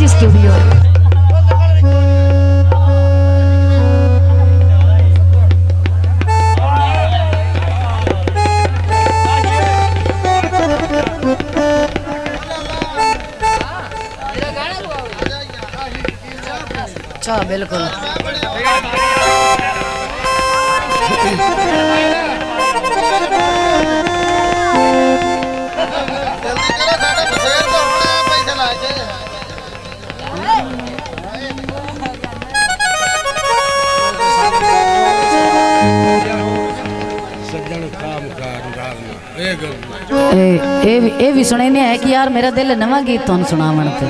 Shahaji studio. अच्छा बिल्कुल ए भी सुने है कि यार मेरा दिल नवा गीत तुम सुनावन ते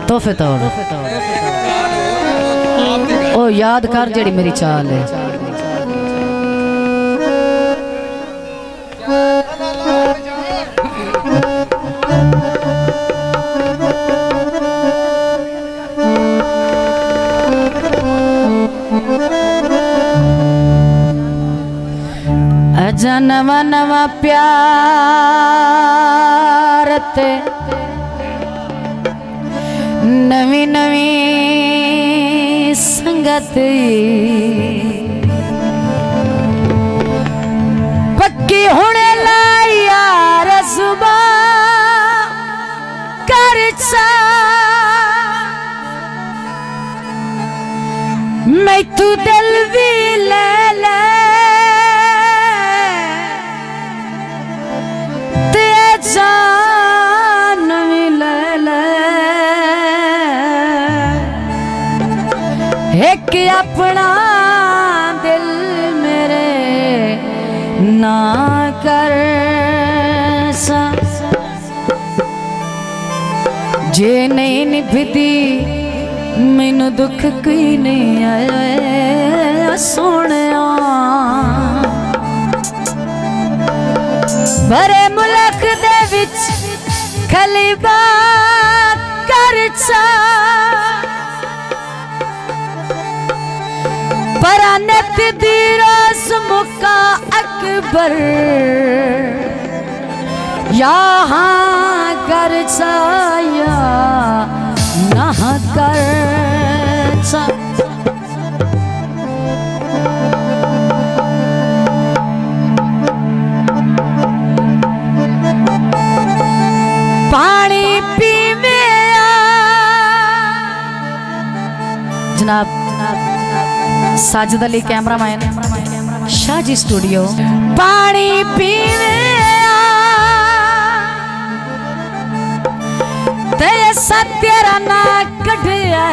तोहफे तौर ओ याद कर जेड़ी मेरी चाल है। नवा नवा प्यार ते नवी नवी संगत पक्की होने लाई यार सुबह कर मैं तू दिल भी ले ले एक अपना दिल मेरे ना कर सा जे नहीं निभदी मैनू दुख कोई नहीं आया सोने बड़े मुल्क दे विच खलीबा कर परानत दी रोस मुका अकबर यहाँ कर या ना कर पानी पीवे जनाब साजिद अली कैमरामैन शाहजी स्टूडियो। पानी पीवे ते सत्या ना कढ़िया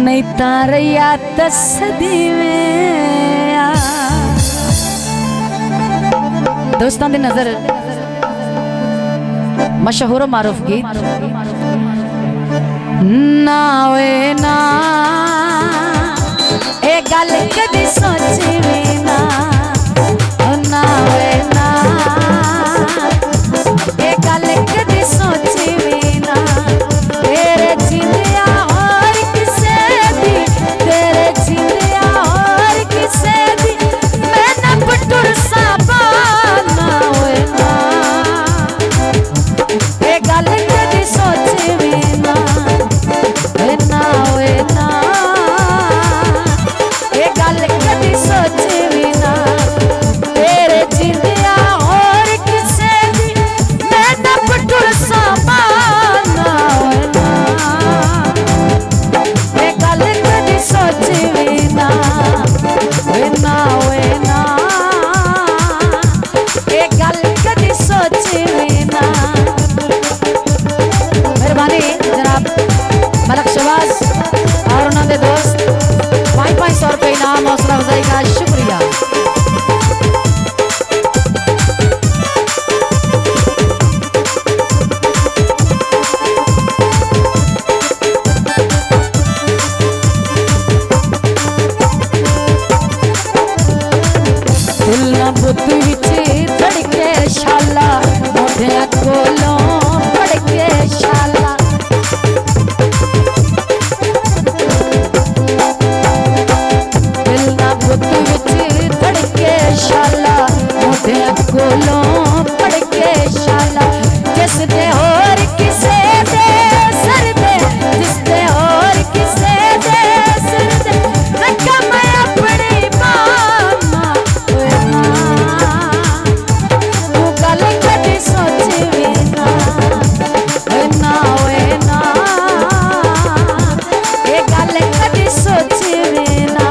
नहीं तारिया तसदी में दोस्तों दी नजर मशहूर मारूफ गीत ना वे ना ए गल कदी सोची भी ना ना वे ना ए गल कदी सोची भी ना तेरे जिंदिया और किसे दी तेरे जिंदिया और किसे दी मैं ना पटुर साबा ना वे ना ए गल कदी सोची भी ना हौसला अफजाई का शुक्रिया। दिल बुत विच धड़के शाला मोढिया कोलों फड़के शाला दिल ना बुत दस दे और किसे दे सर दे जिस दे और किसे दे सर दे रखा मैं अपनी मां ओए मां तू गल कदी सोची भी ना ओए ना ओए ना ये गल कदी सोची भी ना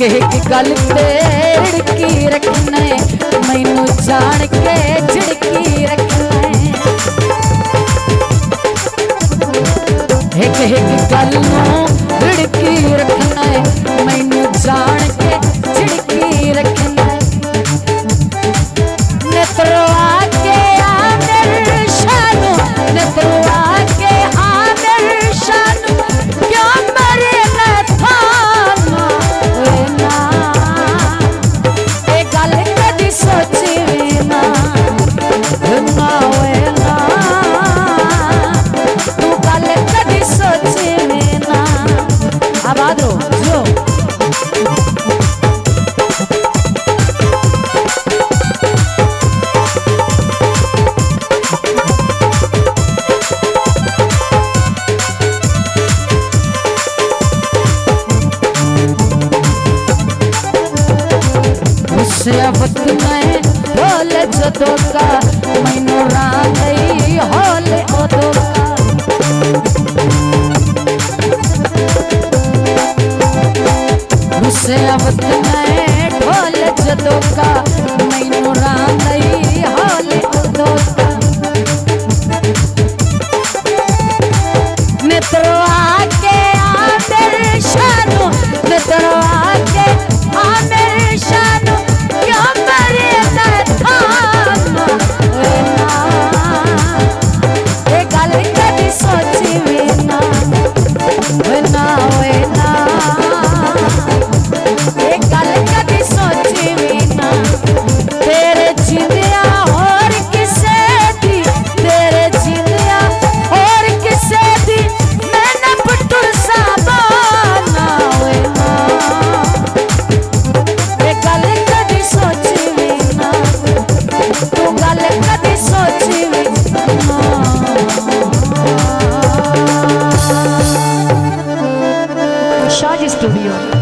एक गल तेड़की रखना मैनू जान के झिड़की रखना एक गल झिड़की रखना मैनू जान के झिड़की रखना नेत्रो आके आ मेरे शानू नेत्रो आके आ मेरे शानू क्यों मरे न थाना सोची भी ना ना ओए ना तू गल कदी सोची भी ना आबाद रो जो वक्त में होले जदों का मैनू रांदई होले ओदों का उसे वक्त में ढोले जदों का मैनू रांदई होले ओदों का नेत्रो आके आ मेरे शानू नेत्रो आके आ मेरे शानू क्यों मरे न थाना ओए ना ये गल कदी सोची भी ना ओए ना ओए ना ये गल कदी सोची भी ना तेरे जिंदिया और किसे दी तेरे जिंदिया और किसे दी मैंने पुटुर साबाना ओए ना ये गल कदी सोची भी ना तू गल कदी सोची भी ना शाजी स्टूडियो।